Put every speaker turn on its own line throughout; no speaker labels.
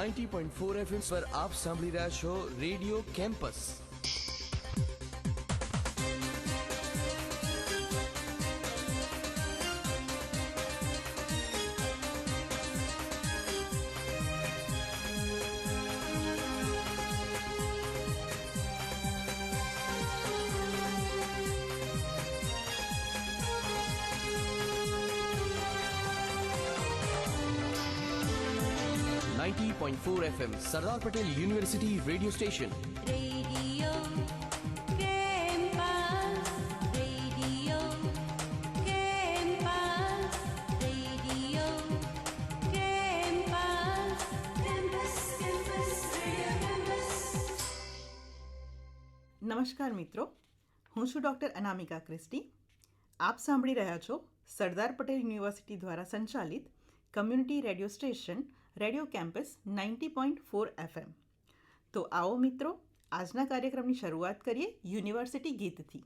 90.4 FM પર આપ સાંભળી રહ્યા છો radio campus. FM Sardar Patel university radio station.
Radio campus, radio campus, radio campus, campus campus radio campus.
નમસ્કાર મિત્રો, હું છું ડૉક્ટર અનામિકા ક્રિસ્ટી. આપ સાંભળી રહ્યા છો સરદાર પટેલ યુનિવર્સિટી દ્વારા સંચાલિત community radio station radio campus 90.4 FM. તો આવો મિત્રો, આજના કાર્યક્રમની શરૂઆત કરીએ યુનિવર્સિટી ગીતથી.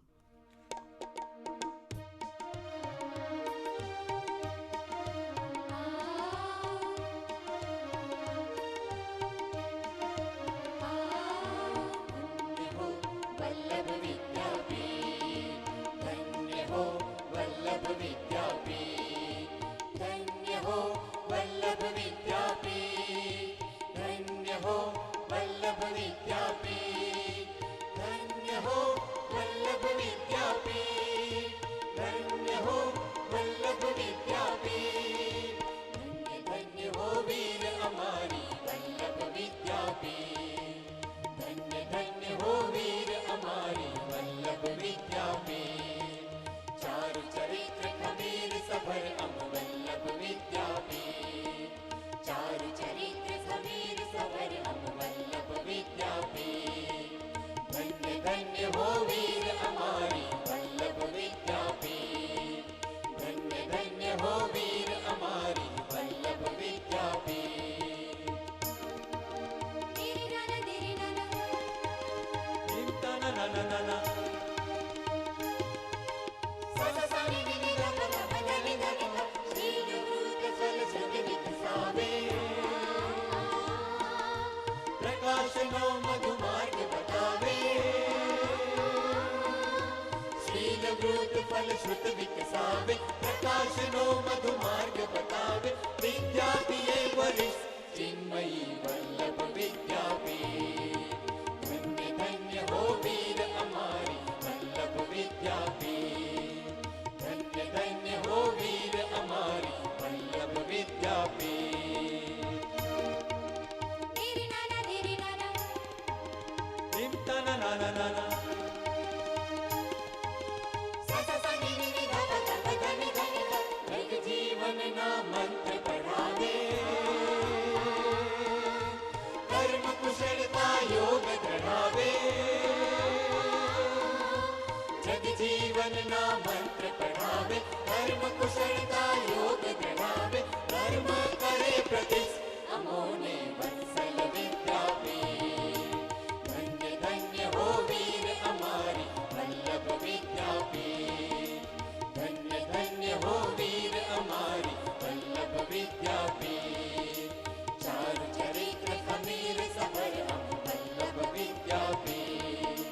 ફલશ્રુત વિકસાવે, પ્રકાશનો મધુમાર્ગ બતાવે. વિદ્યાપીએ વરિષ્ઠ ચિન્મયી વલ્લભ વિદ્યાપીઠ. ધન્ય ધન્ય હો વીર અમારી વલ્લભ વિદ્યાપીઠ. ધન્ય ધન્ય હો વીર અમારી વલ્લભ વિદ્યાપીઠ. ધીમતાના નાના નાના મંત્ર પઢાવે, કર્મ કુશળતા યોગ દ્રઢાવે. જગજીવનના મંત્ર પઢાવે, કર્મ કુશળતા યોગ દ્રઢાવે. કર્મ કરે પ્રતિષ્ઠ અમોને વત્સલ વિદ્યાપીઠ. ધન્ય ધન્ય હો વીર અમારી વલ્લભ વિદ્યાપીઠ. ધન્ય ધન્ય હો વીર અમારી વલ્લભ વિદ્યાપીઠ. ચારુ ચરિત્ર ખમીર સફર અમ વલ્લભ વિદ્યાપીઠ.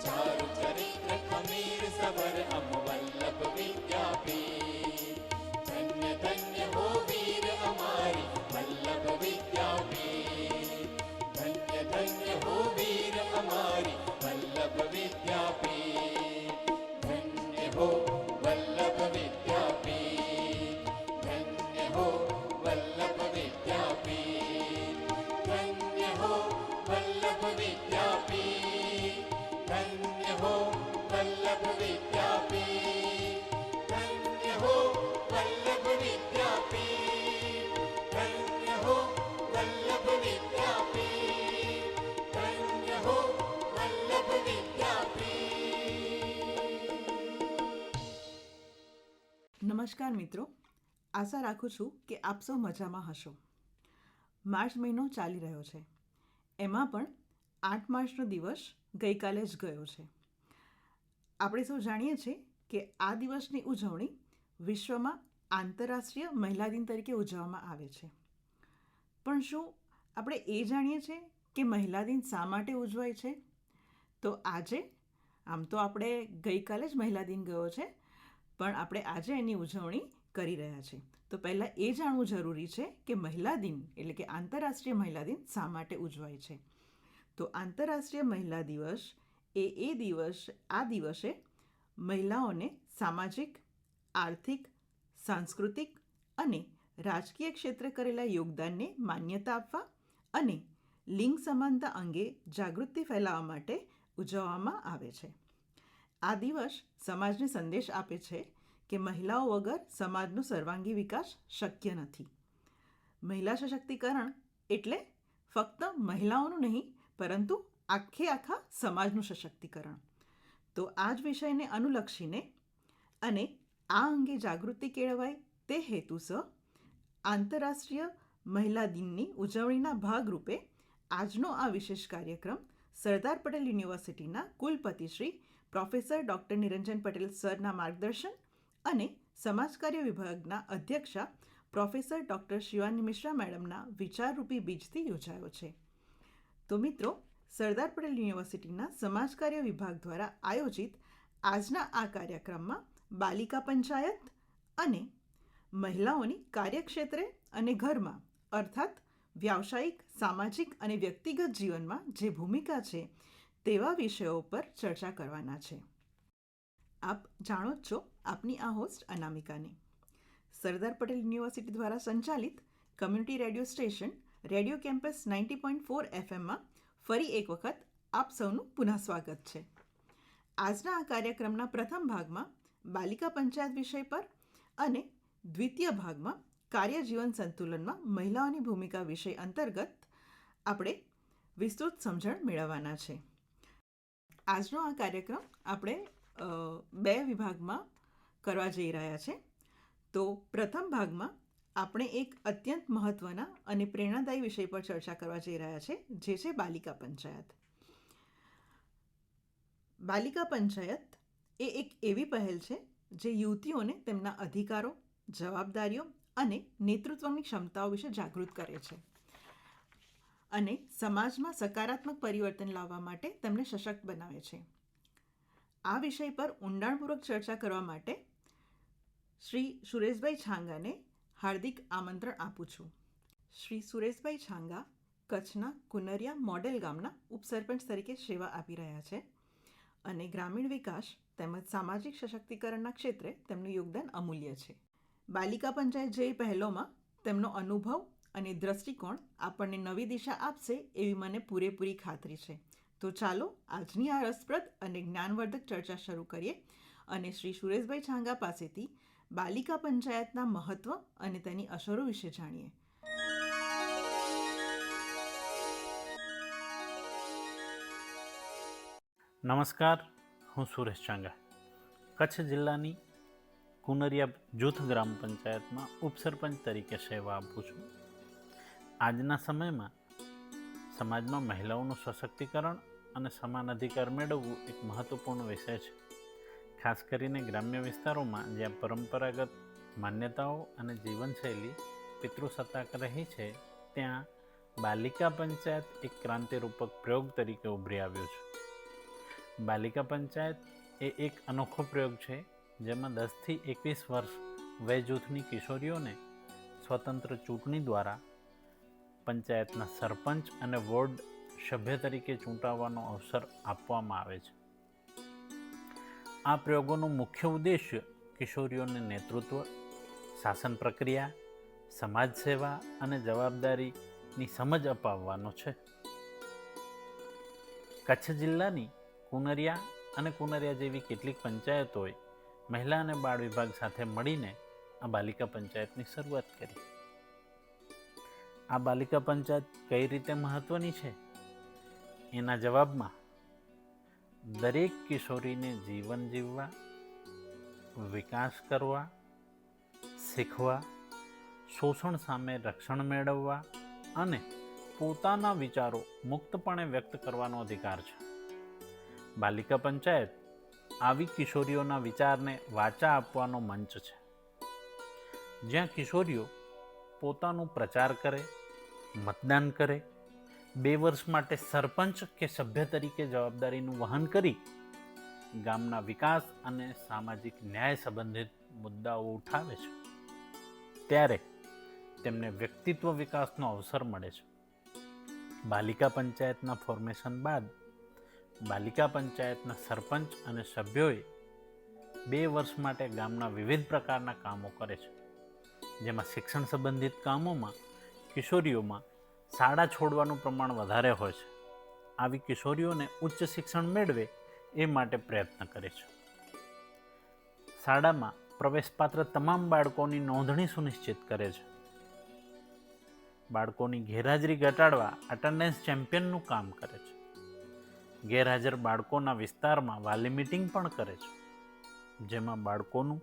ચારુ ચરિત્ર ખમીર સફર અમ વલ્લભ વિદ્યાપીઠ. ધન્ય ધન્ય હો વીર અમારી વલ્લભ વિદ્યાપીઠ. ધન્ય ધન્ય હો વીર અમારી વલ્લભ વિદ્યાપીઠ. ધન્ય હો વલ્લભ વિદ્યાપીઠ. ધન્ય હો વલ્લભ વિદ્યાપીઠ. ધન્ય હો વલ્લભ વિદ્યાપીઠ. ધન્ય હો વલ્લભ વિદ્યાપીઠ. ધન્ય હો વલ્લભ વિદ્યાપીઠ. ધન્ય હો વલ્લભ વિદ્યાપીઠ. ધન્ય હો વલ્લભ વિદ્યાપીઠ.
નમસ્કાર મિત્રો, આશા રાખું છું કે આપ સૌ મજામાં હશો. માર્ચ મહિનો ચાલી રહ્યો છે, એમાં પણ 8 માર્ચનો દિવસ ગઈકાલે જ ગયો છે. આપણે સૌ જાણીએ છીએ કે આ દિવસની ઉજવણી વિશ્વમાં આંતરરાષ્ટ્રીય મહિલા દિન તરીકે ઉજવવામાં આવે છે. પણ શું આપણે એ જાણીએ છીએ કે મહિલા દિન શા માટે ઉજવાય છે. તો આજે આમ તો આપણે ગઈકાલે જ મહિલા દિન ગયો છે, પણ આપણે આજે એની ઉજવણી કરી રહ્યા છીએ. તો પહેલાં એ જાણવું જરૂરી છે કે મહિલા દિન એટલે કે આંતરરાષ્ટ્રીય મહિલા દિન શા માટે ઉજવાય છે. તો આંતરરાષ્ટ્રીય મહિલા દિવસ આ દિવસે મહિલાઓને સામાજિક, આર્થિક, સાંસ્કૃતિક અને રાજકીય ક્ષેત્રે કરેલા યોગદાનને માન્યતા આપવા અને લિંગ સમાનતા અંગે જાગૃતિ ફેલાવવા માટે ઉજવવામાં આવે છે. આ દિવસ સમાજને સંદેશ આપે છે કે મહિલાઓ વગર સમાજનો સર્વાંગી વિકાસ શક્ય નથી. મહિલા સશક્તિકરણ એટલે ફક્ત મહિલાઓનું નહીં, પરંતુ આખા સમાજનું સશક્તિકરણ. તો આ જ વિષયને અનુલક્ષીને અને આ અંગે જાગૃતિ કેળવાય તે હેતુસર આંતરરાષ્ટ્રીય મહિલા દિનની ઉજવણીના ભાગરૂપે આજનો આ વિશેષ કાર્યક્રમ સરદાર પટેલ યુનિવર્સિટીના કુલપતિ શ્રી પ્રોફેસર ડૉક્ટર નિરંજન પટેલ સરના માર્ગદર્શન અને સમાજકાર્ય વિભાગના અધ્યક્ષા પ્રોફેસર ડૉક્ટર શિવાની મિશ્રા મેડમના વિચારરૂપી બીજથી યોજાયો છે. તો મિત્રો, સરદાર પટેલ યુનિવર્સિટીના સમાજકાર્ય વિભાગ દ્વારા આયોજિત આજના આ કાર્યક્રમમાં બાલિકા પંચાયત અને મહિલાઓની કાર્યક્ષેત્રે અને ઘરમાં અર્થાત વ્યાવસાયિક, સામાજિક અને વ્યક્તિગત જીવનમાં જે ભૂમિકા છે તેવા વિષયો પર ચર્ચા કરવાના છે. આપ જાણો જ છો આપની આ હોસ્ટ અનામિકાને. સરદાર પટેલ યુનિવર્સિટી દ્વારા સંચાલિત community radio station radio campus 90.4 FMમાં ફરી એક વખત આપ સૌનું પુનઃ સ્વાગત છે. આજના આ કાર્યક્રમના પ્રથમ ભાગમાં બાલિકા પંચાયત વિષય પર અને દ્વિતીય ભાગમાં કાર્ય-જીવન સંતુલનમાં મહિલાઓની ભૂમિકા વિષય અંતર્ગત આપણે વિસ્તૃત સમજણ મેળવવાના છે. આજનો આ કાર્યક્રમ આપણે 2 વિભાગમાં કરવા જઈ રહ્યા છે. તો પ્રથમ ભાગમાં આપણે એક અત્યંત મહત્ત્વના અને પ્રેરણાદાયી વિષય પર ચર્ચા કરવા જઈ રહ્યા છે, જે છે બાલિકા પંચાયત. બાલિકા પંચાયત એ એક એવી પહેલ છે જે યુવતીઓને તેમના અધિકારો, જવાબદારીઓ અને નેતૃત્વની ક્ષમતાઓ વિશે જાગૃત કરે છે અને સમાજમાં સકારાત્મક પરિવર્તન લાવવા માટે તેમને સશક્ત બનાવે છે. આ વિષય પર ઊંડાણપૂર્વક ચર્ચા કરવા માટે શ્રી સુરેશભાઈ છાંગાને હાર્દિક આમંત્રણ આપું છું. શ્રી સુરેશભાઈ છાંગા કચ્છના કુનરિયા મોડેલ ગામના ઉપસરપંચ તરીકે સેવા આપી રહ્યા છે અને ગ્રામીણ વિકાસ તેમજ સામાજિક સશક્તિકરણના ક્ષેત્રે તેમનું યોગદાન અમૂલ્ય છે. બાલિકા પંચાયત જેવી પહેલોમાં તેમનો અનુભવ અને દૃષ્ટિકોણ આપણને નવી દિશા આપશે એવી મને પૂરેપૂરી ખાતરી છે. તો ચાલો આજની આ રસપ્રદ અને જ્ઞાનવર્ધક ચર્ચા શરૂ કરીએ અને શ્રી સુરેશભાઈ છાંગા પાસેથી બાલિકા પંચાયતના મહત્વ અને તેની અસરો વિશે જાણીએ.
નમસ્કાર, હું સુરેશ ચાંગા. કચ્છ જિલ્લાની કુનરિયા જૂથ ગ્રામ પંચાયતમાં ઉપસરપંચ તરીકે સેવા આપું છું. આજના સમયમાં સમાજમાં મહિલાઓનું સશક્તિકરણ અને સમાન અધિકાર મેળવવું એક મહત્ત્વપૂર્ણ વિષય છે. ખાસ કરીને ગ્રામ્ય વિસ્તારોમાં જ્યાં પરંપરાગત માન્યતાઓ અને જીવનશૈલી પિતૃસત્તાક રહી છે, ત્યાં બાલિકા પંચાયત એક ક્રાંતિરૂપક પ્રયોગ તરીકે ઉભરી આવ્યો છે. બાલિકા પંચાયત એ એક અનોખો પ્રયોગ છે જેમાં 10થી 21 વર્ષ વય જૂથની કિશોરીઓને સ્વતંત્ર ચૂંટણી દ્વારા પંચાયતના સરપંચ અને વોર્ડ સભ્ય તરીકે ચૂંટાવાનો અવસર આપવામાં આવે છે. આ પ્રયોગોનો મુખ્ય ઉદ્દેશ્ય કિશોરીઓને નેતૃત્વ, શાસન પ્રક્રિયા, સમાજ સેવા અને જવાબદારીની સમજ અપાવવાનો છે. કચ્છ જિલ્લાની કુનરિયા અને કુનરિયા જેવી કેટલીક પંચાયતોએ મહિલા અને બાળ વિભાગ સાથે મળીને આ બાલિકા પંચાયતની શરૂઆત કરી. આ બાલિકા પંચાયત કઈ રીતે મહત્ત્વની છે એના જવાબમાં દરેક કિશોરીને જીવન જીવવા, વિકાસ કરવા, શીખવા, શોષણ સામે રક્ષણ મેળવવા અને પોતાના વિચારો મુક્તપણે વ્યક્ત કરવાનો અધિકાર છે. બાલિકા પંચાયત આવી કિશોરીઓના વિચારને વાચા આપવાનો મંચ છે, જ્યાં કિશોરીઓ પોતાનું પ્રચાર કરે, મતદાન કરે, 2 વર્ષ માટે સરપંચ કે સભ્ય તરીકે જવાબદારીનું વહન કરી ગામના વિકાસ અને સામાજિક ન્યાય સંબંધિત મુદ્દાઓ ઉઠાવે છે, ત્યારે તેમને વ્યક્તિત્વ વિકાસનો અવસર મળે છે. બાલિકા પંચાયતના ફોર્મેશન બાદ બાલિકા પંચાયતના સરપંચ અને સભ્યોએ 2 વર્ષ માટે ગામના વિવિધ પ્રકારના કામો કરે છે, જેમાં શિક્ષણ સંબંધિત કામોમાં કિશોરીઓમાં શાળા છોડવાનું પ્રમાણ વધારે હોય છે. આવી કિશોરીઓને ઉચ્ચ શિક્ષણ મેળવે એ માટે પ્રયત્ન કરે છે. શાળામાં પ્રવેશપાત્ર તમામ બાળકોની નોંધણી સુનિશ્ચિત કરે છે. બાળકોની ગેરહાજરી ઘટાડવા અટેન્ડન્સ ચેમ્પિયનનું કામ કરે છે. ગેરહાજર બાળકોના વિસ્તારમાં વાલી મીટિંગ પણ કરે છે, જેમાં બાળકોનું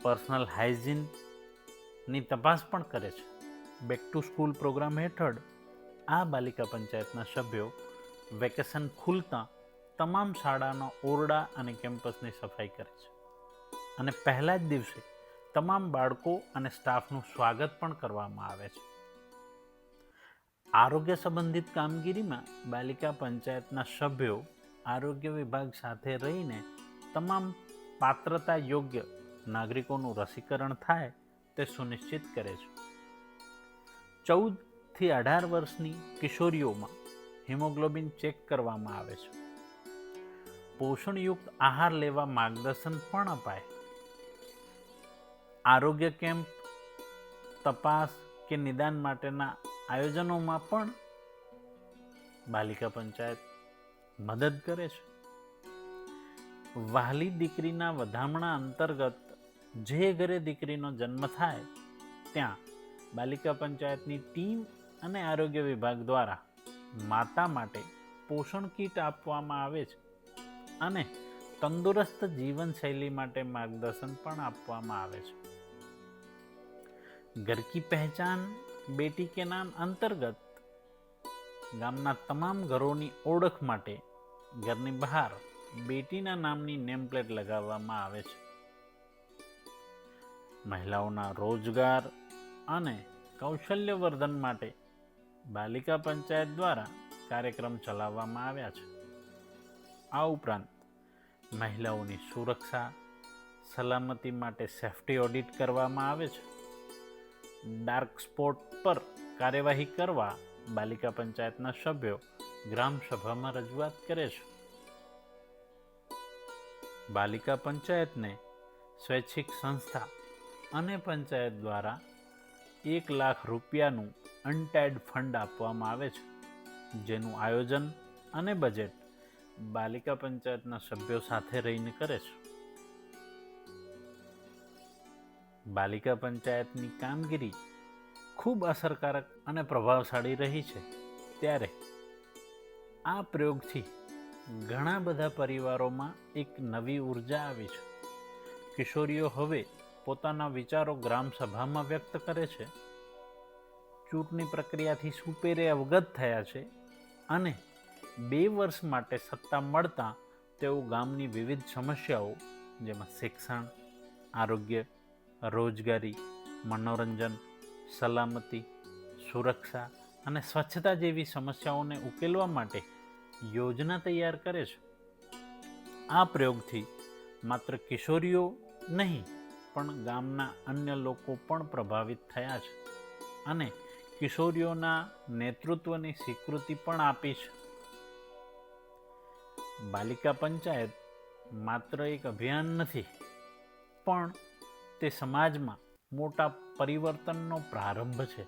પર્સનલ હાઇજીનની તપાસ પણ કરે છે. બેક ટુ સ્કૂલ પ્રોગ્રામ હેઠળ આ બાલિકા પંચાયતના સભ્યો વેકેશન ખુલતા તમામ શાળાના ઓરડા અને કેમ્પસની સફાઈ કરે છે અને પહેલા જ દિવસે તમામ બાળકો અને સ્ટાફનું સ્વાગત પણ કરવામાં આવે છે. આરોગ્ય સંબંધિત કામગીરીમાં બાલિકા પંચાયતના સભ્યો આરોગ્ય વિભાગ સાથે રહીને તમામ પાત્રતા યોગ્ય નાગરિકોનું રસીકરણ થાય તે સુનિશ્ચિત કરે છે. 14 થી 18 વર્ષની કિશોરીઓમાં હિમોગ્લોબિન ચેક કરવામાં આવે છે. પોષણયુક્ત આહાર લેવા માર્ગદર્શન પણ અપાય. આરોગ્ય કેમ્પ, તપાસ કે નિદાન માટેના આયોજનોમાં પણ બાલિકા પંચાયત મદદ કરે છે. વહાલી દીકરીના વધામણા અંતર્ગત જે ઘરે દીકરીનો જન્મ થાય ત્યાં બાલિકા પંચાયતની ટીમ અને આરોગ્ય વિભાગ દ્વારા માતા માટે પોષણ કીટ આપવામાં આવે છે અને તંદુરસ્ત જીવનશૈલી માટે માર્ગદર્શન પણ આપવામાં આવે છે. ઘર કી પહેચાન બેટી કે નામ અંતર્ગત ગામના તમામ ઘરોની ઓળખ માટે ઘરની બહાર બેટીના નામની નેમ પ્લેટ લગાવવામાં આવે છે. મહિલાઓના રોજગાર અને કૌશલ્યવર્ધન માટે બાલિકા પંચાયત દ્વારા કાર્યક્રમ ચલાવવામાં આવ્યા છે. આ ઉપરાંત મહિલાઓની સુરક્ષા, સલામતી માટે સેફ્ટી ઓડિટ કરવામાં આવે છે. ડાર્ક સ્પોટ પર કાર્યવાહી કરવા બાલિકા પંચાયતના સભ્યો ગ્રામ સભામાં રજૂઆત કરે છે. બાલિકા પંચાયતને સ્વૈચ્છિક સંસ્થા અને પંચાયત દ્વારા 1 લાખ રૂપિયાનું અનટાઈડ ફંડ આપવામાં આવે છે, જેનું આયોજન અને બજેટ બાલિકા પંચાયતના સભ્યો સાથે રહીને કરે છે. બાલિકા પંચાયતની કામગીરી ખૂબ અસરકારક અને પ્રભાવશાળી રહી છે, ત્યારે આ પ્રયોગથી ઘણા બધા પરિવારોમાં એક નવી ઉર્જા આવી છે. કિશોરીઓ હવે પોતાના વિચારો ગ્રામ સભામાં વ્યક્ત કરે છે, ચૂંટણી પ્રક્રિયાથી સુપેરે અવગત થયા છે અને 2 વર્ષ માટે સત્તા મળતા તેઓ ગામની વિવિધ સમસ્યાઓ જેમાં શિક્ષણ, આરોગ્ય, રોજગારી, મનોરંજન, સલામતી, સુરક્ષા અને સ્વચ્છતા જેવી સમસ્યાઓને ઉકેલવા માટે યોજના તૈયાર કરે છે. આ પ્રયોગથી માત્ર કિશોરીઓ નહીં પણ ગામના અન્ય લોકો પણ પ્રભાવિત થયા છે અને કિશોરીઓના નેતૃત્વની સ્વીકૃતિ પણ આપી છે. બાલિકા પંચાયત માત્ર એક અભિયાન નથી, પણ તે સમાજમાં મોટા પરિવર્તનનો પ્રારંભ છે.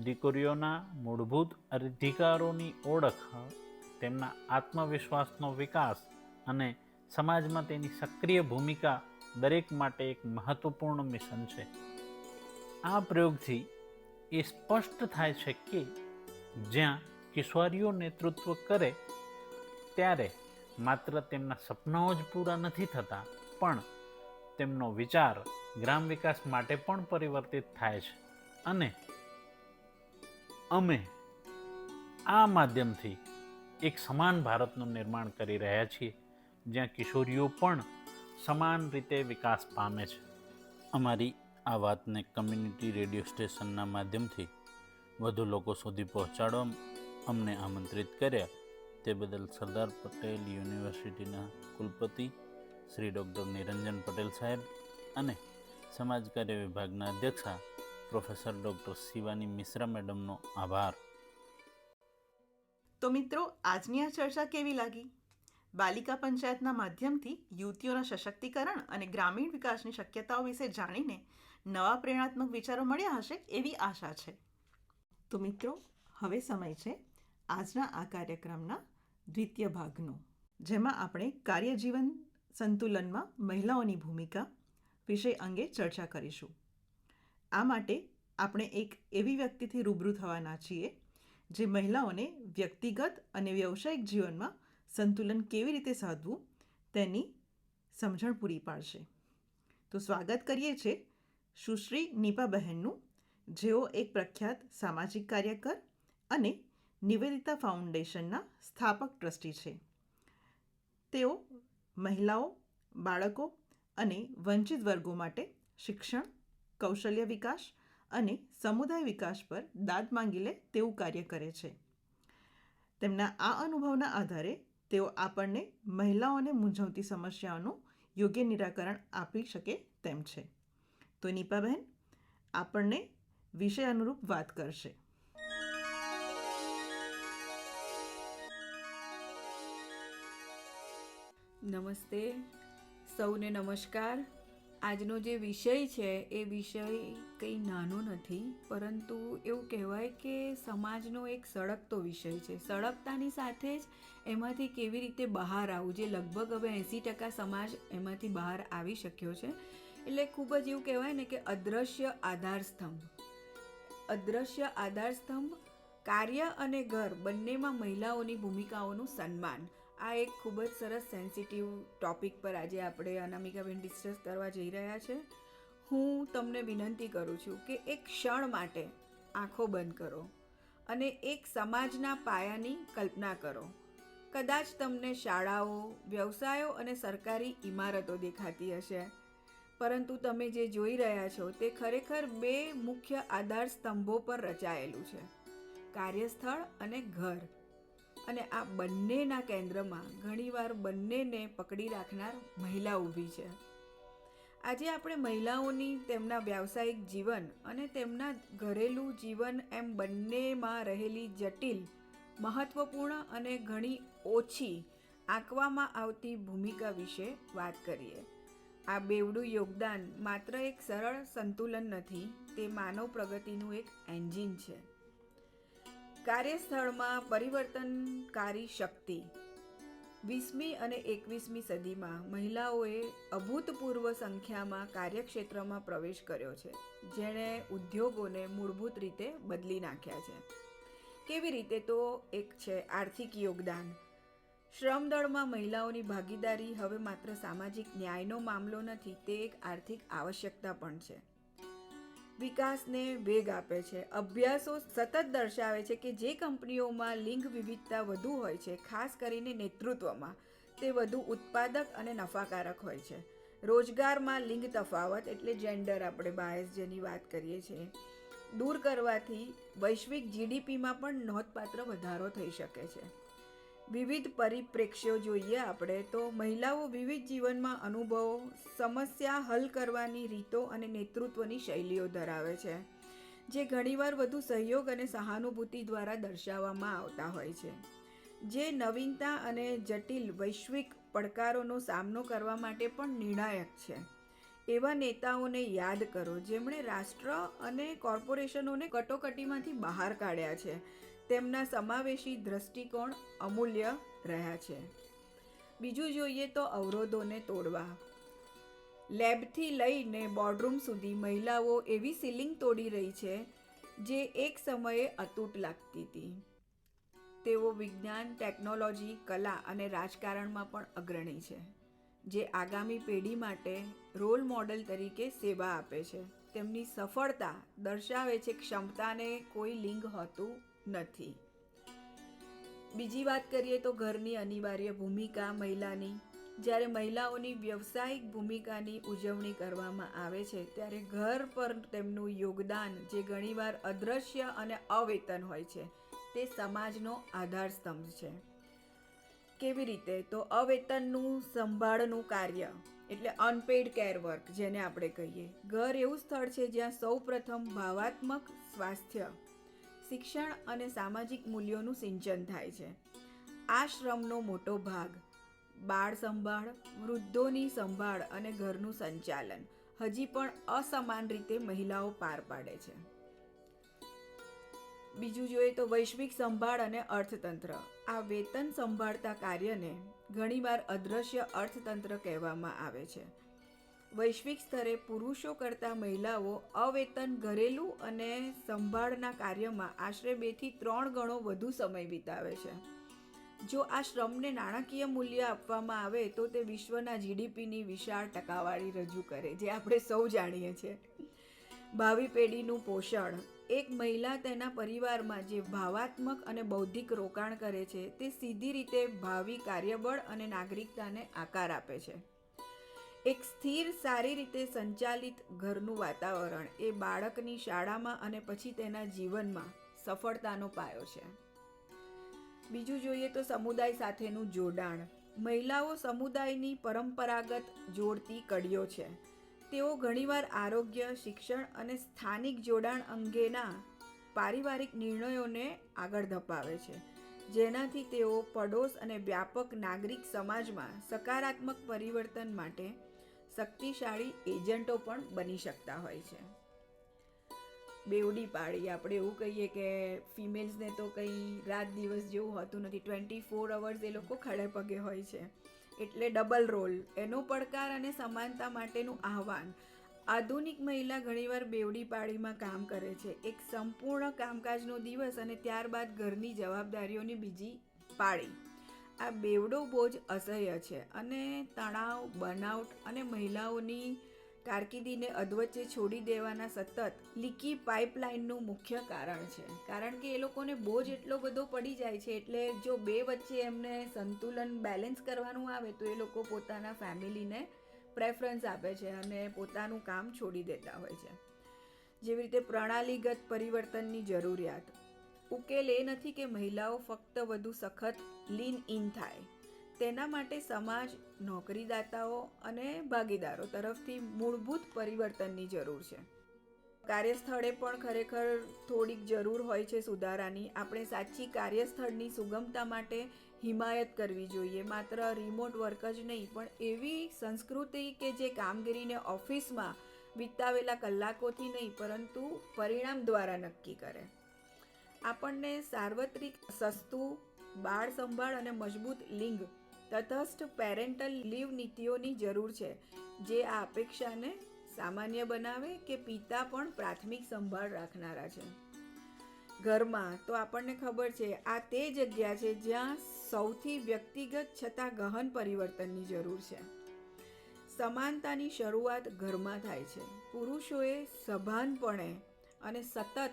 દીકરીઓના મૂળભૂત અધિકારોની ઓળખ, તેમના આત્મવિશ્વાસનો વિકાસ અને સમાજમાં તેની સક્રિય ભૂમિકા દરેક માટે એક મહત્વપૂર્ણ મિશન છે. આ પ્રયોગથી એ સ્પષ્ટ થાય છે કે જ્યાં કિશોરીઓ નેતૃત્વ કરે ત્યારે માત્ર તેમના સપનાઓ જ પૂરા નથી થતા, પણ તેમનો વિચાર ગ્રામ વિકાસ માટે પણ પરિવર્તિત થાય છે. અને અમે આ માધ્યમથી એક સમાન ભારતનું નિર્માણ કરી રહ્યા છીએ, જ્યાં કિશોરીઓ પણ સમાન રીતે વિકાસ પામે છે. અમારી આ વાતને કમ્યુનિટી રેડિયો સ્ટેશનના માધ્યમથી વધુ લોકો સુધી પહોંચાડવા અમને આમંત્રિત કર્યા તે બદલ સરદાર પટેલ યુનિવર્સિટીના કુલપતિ શ્રી ડૉક્ટર નિરંજન પટેલ સાહેબ અને સમાજ કાર્ય વિભાગના અધ્યક્ષા પ્રોફેસર ડૉક્ટર શિવાની મિશ્રા મેડમનો આભાર.
તો મિત્રો, આજની આ ચર્ચા કેવી લાગી? બાલિકા પંચાયતના માધ્યમથી યુવતીઓના સશક્તિકરણ અને ગ્રામીણ વિકાસની શક્યતાઓ વિશે જાણીને નવા પ્રેરણાત્મક વિચારો મળ્યા હશે એવી આશા છે. તો મિત્રો, હવે સમય છે આજના આ કાર્યક્રમના દ્વિતીય ભાગનો, જેમાં આપણે કાર્યજીવન સંતુલનમાં મહિલાઓની ભૂમિકા વિષય અંગે ચર્ચા કરીશું. આ માટે આપણે એક એવી વ્યક્તિથી રૂબરૂ થવાના છીએ જે મહિલાઓને વ્યક્તિગત અને વ્યવસાયિક જીવનમાં સંતુલન કેવી રીતે સાધવું તેની સમજણ પૂરી પાડશે. તો સ્વાગત કરીએ છીએ સુશ્રી નીપાબહેનનું, જેઓ એક પ્રખ્યાત સામાજિક કાર્યકર અને નિવેદિતા ફાઉન્ડેશનના સ્થાપક ટ્રસ્ટી છે. તેઓ મહિલાઓ, બાળકો અને વંચિત વર્ગો માટે શિક્ષણ, કૌશલ્ય વિકાસ અને સમુદાય વિકાસ પર દાદ માંગી લે તેવું કાર્ય કરે છે. તેમના આ અનુભવના આધારે તેઓ આપણને મહિલાઓને મૂંઝવતી સમસ્યાઓનું યોગ્ય નિરાકરણ આપી શકે તેમ છે. તો નીપાબહેન આપણને વિષય અનુરૂપ વાત કરશે.
નમસ્તે, સૌને નમસ્કાર. આજનો જે વિષય છે એ વિષય કંઈ નાનો નથી, પરંતુ એવું કહેવાય કે સમાજનો એક સળગતો વિષય છે. સળગતાની સાથે જ એમાંથી કેવી રીતે બહાર આવવું, જે લગભગ હવે 80% સમાજ એમાંથી બહાર આવી શક્યો છે. એટલે ખૂબ જ એવું કહેવાય ને કે અદૃશ્ય આધારસ્તંભ. અદૃશ્ય આધારસ્તંભ, કાર્ય અને ઘર બંનેમાં મહિલાઓની ભૂમિકાઓનું સન્માન. આ એક ખૂબ જ સરસ સેન્સિટિવ ટૉપિક પર આજે આપણે અનામિકાબેન ડિસ્કસ કરવા જઈ રહ્યા છે. હું તમને વિનંતી કરું છું કે એક ક્ષણ માટે આંખો બંધ કરો અને એક સમાજના પાયાની કલ્પના કરો. કદાચ તમને શાળાઓ, વ્યવસાયો અને સરકારી ઇમારતો દેખાતી હશે, પરંતુ તમે જે જોઈ રહ્યા છો તે ખરેખર બે મુખ્ય આધાર સ્તંભો પર રચાયેલું છે: કાર્યસ્થળ અને ઘર. અને આ બંનેના કેન્દ્રમાં ઘણીવાર બંનેને પકડી રાખનાર મહિલા ઊભી છે. આજે આપણે મહિલાઓની તેમના વ્યાવસાયિક જીવન અને તેમના ઘરેલું જીવન એમ બંનેમાં રહેલી જટિલ, મહત્ત્વપૂર્ણ અને ઘણી ઓછી આંકવામાં આવતી ભૂમિકા વિશે વાત કરીએ. આ બેવડું યોગદાન માત્ર એક સરળ સંતુલન નથી, તે માનવ પ્રગતિનું એક એન્જિન છે. કાર્યસ્થળમાં પરિવર્તનકારી શક્તિ. 20મી અને 21મી સદીમાં મહિલાઓએ અભૂતપૂર્વ સંખ્યામાં કાર્યક્ષેત્રમાં પ્રવેશ કર્યો છે, જેણે ઉદ્યોગોને મૂળભૂત રીતે બદલી નાખ્યા છે. કેવી રીતે? તો એક છે આર્થિક યોગદાન. શ્રમદળમાં મહિલાઓની ભાગીદારી હવે માત્ર સામાજિક ન્યાયનો મામલો નથી, તે એક આર્થિક આવશ્યકતા પણ છે. વિકાસને વેગ આપે છે. અભ્યાસો સતત દર્શાવે છે કે જે કંપનીઓમાં લિંગ વિવિધતા વધુ હોય છે, ખાસ કરીને નેતૃત્વમાં, તે વધુ ઉત્પાદક અને નફાકારક હોય છે. રોજગારમાં લિંગ તફાવત એટલે જેન્ડર, આપણે બાયસ જેની વાત કરીએ છીએ, દૂર કરવાથી વૈશ્વિક જીડીપીમાં પણ નોંધપાત્ર વધારો થઈ શકે છે. વિવિધ પરિપ્રેક્ષ્યો જોઈએ આપણે તો મહિલાઓ વિવિધ જીવનમાં અનુભવો, સમસ્યા હલ કરવાની રીતો અને નેતૃત્વની શૈલીઓ ધરાવે છે, જે ઘણીવાર વધુ સહયોગ અને સહાનુભૂતિ દ્વારા દર્શાવવામાં આવતા હોય છે. જે નવીનતા અને જટિલ વૈશ્વિક પડકારોનો સામનો કરવા માટે પણ નિર્ણાયક છે. એવા નેતાઓને યાદ કરો જેમણે રાષ્ટ્ર અને કોર્પોરેશનોને કટોકટીમાંથી બહાર કાઢ્યા છે. તેમના સમાવેશી દૃષ્ટિકોણ અમૂલ્ય રહ્યા છે. બીજું જોઈએ તો અવરોધોને તોડવા. લેબથી લઈને બોર્ડરૂમ સુધી મહિલાઓ એવી સીલિંગ તોડી રહી છે જે એક સમયે અતૂટ લાગતી હતી. તેઓ વિજ્ઞાન, ટેકનોલોજી, કલા અને રાજકારણમાં પણ અગ્રણી છે, જે આગામી પેઢી માટે રોલ મોડેલ તરીકે સેવા આપે છે. તેમની સફળતા દર્શાવે છે ક્ષમતાને કોઈ લિંગ હોતું નથી. બીજી વાત કરીએ તો ઘરની અનિવાર્ય ભૂમિકા મહિલાની. જ્યારે મહિલાઓની વ્યવસાયિક ભૂમિકાની ઉજવણી કરવામાં આવે છે ત્યારે ઘર પર તેમનું યોગદાન, જે ઘણીવાર અદૃશ્ય અને અવેતન હોય છે, તે સમાજનો આધારસ્તંભ છે. કેવી રીતે? તો અવેતનનું સંભાળનું કાર્ય એટલે અનપેઇડ કેર વર્ક જેને આપણે કહીએ. ઘર એવું સ્થળ છે જ્યાં સૌ પ્રથમ ભાવાત્મક સ્વાસ્થ્ય, શિક્ષણ અને સામાજિક મૂલ્યોનું સિંચન થાય છે. આ શ્રમનો મોટો ભાગ બાળ સંભાળ, વૃદ્ધોની સંભાળ અને ઘરનું સંચાલન હજી પણ અસમાન રીતે મહિલાઓ પાર પાડે છે. બીજું જોઈએ તો વૈશ્વિક સંભાળ અને અર્થતંત્ર. આ વેતન સંભાળતા કાર્યને ઘણીવાર અદૃશ્ય અર્થતંત્ર કહેવામાં આવે છે. વૈશ્વિક સ્તરે પુરુષો કરતાં મહિલાઓ અવેતન ઘરેલું અને સંભાળના કાર્યમાં આશરે 2 થી 3 ગણો વધુ સમય વિતાવે છે. જો આ શ્રમને નાણાકીય મૂલ્ય આપવામાં આવે તો તે વિશ્વના જીડીપીની વિશાળ ટકાવારી રજૂ કરે, જે આપણે સૌ જાણીએ છીએ. ભાવિ પેઢીનું પોષણ. એક મહિલા તેના પરિવારમાં જે ભાવાત્મક અને બૌદ્ધિક રોકાણ કરે છે તે સીધી રીતે ભાવિ કાર્યબળ અને નાગરિકતાને આકાર આપે છે. એક સ્થિર, સારી રીતે સંચાલિત ઘરનું વાતાવરણ એ બાળકની શાળામાં અને પછી તેના જીવનમાં સફળતાનો પાયો છે. બીજું જોઈએ તો સમુદાય સાથેનું જોડાણ. મહિલાઓ સમુદાયની પરંપરાગત જોડતી કડીઓ છે. તેઓ ઘણીવાર આરોગ્ય, શિક્ષણ અને સ્થાનિક જોડાણ અંગેના પારિવારિક નિર્ણયોને આગળ ધપાવે છે, જેનાથી તેઓ પડોશ અને વ્યાપક નાગરિક સમાજમાં સકારાત્મક પરિવર્તન માટે શક્તિશાળી એજન્ટો પણ બની શકતા હોય છે. બેવડી પાડી, આપણે એવું કહીએ કે ફિમેલ્સને તો કંઈ રાત દિવસ જેવું હોતું નથી, 24 અવર્સ એ લોકો ખડે પગે હોય છે. એટલે ડબલ રોલ, એનો પડકાર અને સમાનતા માટેનું આહ્વાન. આધુનિક મહિલા ઘણીવાર બેવડી પાડીમાં કામ કરે છે. એક સંપૂર્ણ કામકાજનો દિવસ અને ત્યારબાદ ઘરની જવાબદારીઓની બીજી પાળી. આ બેવડો બોજ અસહ્ય છે અને તણાવ, બર્નઆઉટ અને મહિલાઓની કારકિર્દીને અધવચ્ચે છોડી દેવાના સતત લીકી પાઇપલાઇનનું મુખ્ય કારણ છે. કારણ કે એ લોકોને બોજ એટલો બધો પડી જાય છે, એટલે જો બે વચ્ચે એમને સંતુલન બેલેન્સ કરવાનું આવે તો એ લોકો પોતાના ફેમિલીને પ્રેફરન્સ આપે છે અને પોતાનું કામ છોડી દેતા હોય છે. જેવી રીતે પ્રણાલીગત પરિવર્તનની જરૂરિયાત. ઉકેલ એ નથી કે મહિલાઓ ફક્ત વધુ સખત લીન ઇન થાય. તેના માટે સમાજ, નોકરીદાતાઓ અને ભાગીદારો તરફથી મૂળભૂત પરિવર્તનની જરૂર છે. કાર્યસ્થળે પણ ખરેખર થોડીક જરૂર હોય છે સુધારાની. આપણે સાચી કાર્યસ્થળની સુગમતા માટે હિમાયત કરવી જોઈએ. માત્ર રિમોટ વર્ક જ નહીં, પણ એવી સંસ્કૃતિ કે જે કામગીરીને ઓફિસમાં વિતાવેલા કલાકોથી નહીં પરંતુ પરિણામ દ્વારા નક્કી કરે. આપણને સાર્વત્રિક, સસ્તું બાળ સંભાળ અને મજબૂત લિંગ તટસ્થ પેરેન્ટલ લીવ નીતિઓની જરૂર છે, જે આ અપેક્ષાને સામાન્ય બનાવે કે પિતા પણ પ્રાથમિક સંભાળ રાખનારા છે. ઘરમાં તો આપણને ખબર છે આ તે જગ્યા છે જ્યાં સૌથી વ્યક્તિગત છતાં ગહન પરિવર્તનની જરૂર છે. સમાનતાની શરૂઆત ઘરમાં થાય છે. પુરુષોએ સભાનપણે અને સતત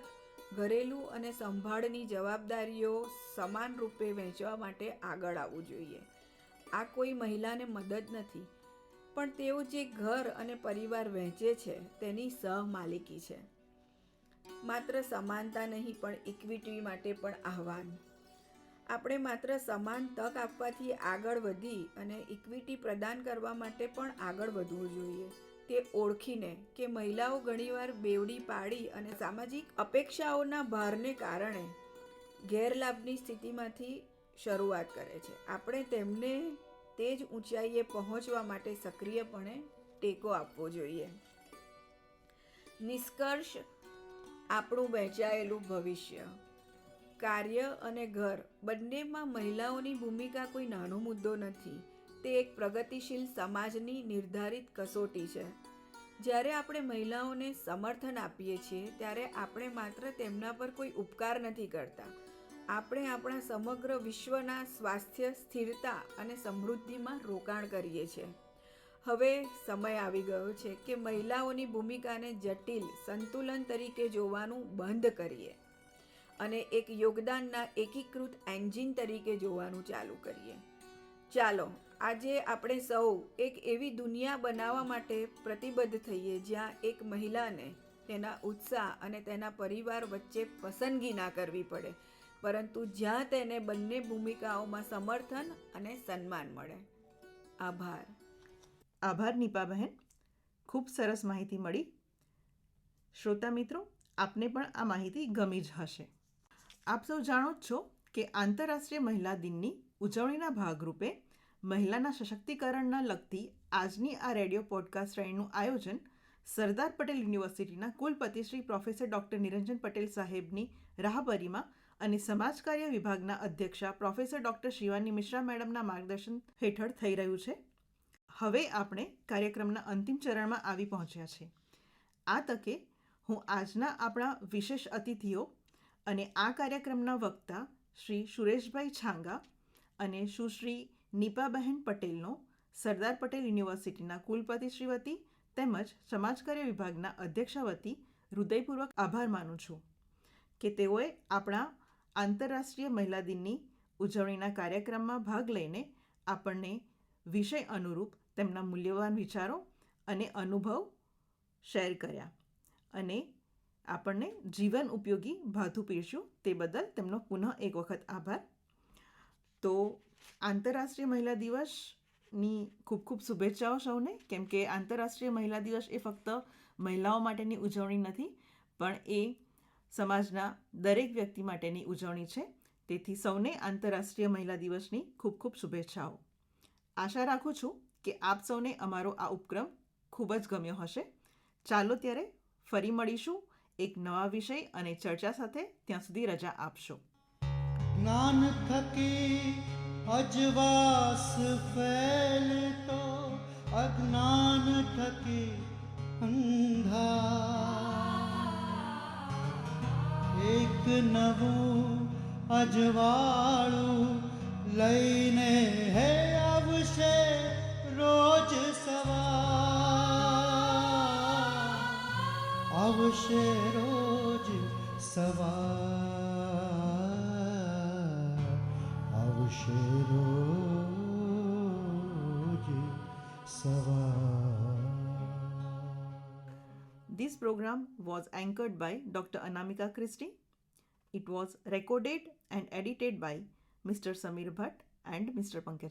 ઘરેલું અને સંભાળની જવાબદારીઓ સમાન રૂપે વહેંચવા માટે આગળ આવવું જોઈએ. આ કોઈ મહિલાને મદદ નથી, પણ તેઓ જે ઘર અને પરિવાર વહેંચે છે તેની સહમાલિકી છે. માત્ર સમાનતા નહીં પણ ઇક્વિટી માટે પણ આહ્વાન. આપણે માત્ર સમાન તક આપવાથી આગળ વધી અને ઇક્વિટી પ્રદાન કરવા માટે પણ આગળ વધવું જોઈએ. તે ઓળખીને કે મહિલાઓ ઘણીવાર બેવડી પાડી અને સામાજિક અપેક્ષાઓના ભારને કારણે ગેરલાભની સ્થિતિમાંથી શરૂઆત કરે છે. આપણે તેમને તે જ ઊંચાઈએ પહોંચવા માટે સક્રિયપણે ટેકો આપવો જોઈએ. નિષ્કર્ષ, આપણું વહેંચાયેલું ભવિષ્ય. કાર્ય અને ઘર બંનેમાં મહિલાઓની ભૂમિકા કોઈ નાનો મુદ્દો નથી. તે એક પ્રગતિશીલ સમાજની નિર્ધારિત કસોટી છે. જ્યારે આપણે મહિલાઓને સમર્થન આપીએ છીએ ત્યારે આપણે માત્ર તેમના પર કોઈ ઉપકાર નથી કરતા, આપણે આપણા સમગ્ર વિશ્વના સ્વાસ્થ્ય, સ્થિરતા અને સમૃદ્ધિમાં રોકાણ કરીએ છીએ. હવે સમય આવી ગયો છે કે મહિલાઓની ભૂમિકાને જટિલ સંતુલન તરીકે જોવાનું બંધ કરીએ અને એક યોગદાનના એકીકૃત એન્જિન તરીકે જોવાનું ચાલુ કરીએ. ચાલો આજે આપણે સૌ એક એવી દુનિયા બનાવવા માટે પ્રતિબદ્ધ થઈએ જ્યાં એક મહિલાને તેના ઉત્સાહ અને તેના પરિવાર વચ્ચે પસંદગી ના કરવી પડે, પરંતુ જ્યાં તેને બંને ભૂમિકાઓમાં સમર્થન અને સન્માન મળે. આભાર.
આભાર નિપાબહેન, ખૂબ સરસ માહિતી મળી. શ્રોતા મિત્રો, આપને પણ આ માહિતી ગમી જ હશે. આપ સૌ જાણો જ છો કે આંતરરાષ્ટ્રીય મહિલા દિનની ઉજવણીના ભાગરૂપે મહિલાના સશક્તિકરણના લગતી આજની આ રેડિયો પોડકાસ્ટ શ્રેણીનું આયોજન સરદાર પટેલ યુનિવર્સિટીના કુલપતિ શ્રી પ્રોફેસર ડૉક્ટર નિરંજન પટેલ સાહેબની રાહબરીમાં અને સમાજ કાર્ય વિભાગના અધ્યક્ષા પ્રોફેસર ડૉક્ટર શિવાની મિશ્રા મેડમના માર્ગદર્શન હેઠળ થઈ રહ્યું છે. હવે આપણે કાર્યક્રમના અંતિમ ચરણમાં આવી પહોંચ્યા છે. આ તકે હું આજના આપણા વિશેષ અતિથિઓ અને આ કાર્યક્રમના વક્તા શ્રી સુરેશભાઈ છાંગા અને સુશ્રી નીપાબહેન પટેલનો સરદાર પટેલ યુનિવર્સિટીના કુલપતિ શ્રી વતી તેમજ સમાજકાર્ય વિભાગના અધ્યક્ષા વતી હૃદયપૂર્વક આભાર માનું છું કે તેઓએ આપણા આંતરરાષ્ટ્રીય મહિલા દિનની ઉજવણીના કાર્યક્રમમાં ભાગ લઈને આપણને વિષય અનુરૂપ તેમના મૂલ્યવાન વિચારો અને અનુભવ શેર કર્યા અને આપણને જીવન ઉપયોગી ભાથું પીરસ્યું. તે બદલ તેમનો પુનઃ એક વખત આભાર. તો આંતરરાષ્ટ્રીય મહિલા દિવસની ખૂબ ખૂબ શુભેચ્છાઓ સૌને, કેમ કે આંતરરાષ્ટ્રીય મહિલા દિવસ એ ફક્ત મહિલાઓ માટેની ઉજવણી નથી, પણ એ સમાજના દરેક વ્યક્તિ માટેની ઉજવણી છે. તેથી સૌને આંતરરાષ્ટ્રીય મહિલા દિવસની ખૂબ ખૂબ શુભેચ્છાઓ. આશા રાખું છું કે આપ સૌને અમારો આ ઉપક્રમ ખૂબ જ ગમ્યો હશે. ચાલો ત્યારે ફરી મળીશું એક નવા વિષય અને ચર્ચા સાથે. ત્યાં સુધી રજા આપશો.
જ્ઞાન થકી અજવાસ ફેલતો, અજ્ઞાન થકી અંધા. એક નવું અજવાળું લઈને હે આવશે રોજ સવાર, આવશે રોજ સવાર, આવશે રોજ સવાર.
This program was anchored by Dr. Anamika Christie. It was recorded and edited by Mr. Samir Bhatt and Mr. Pankaj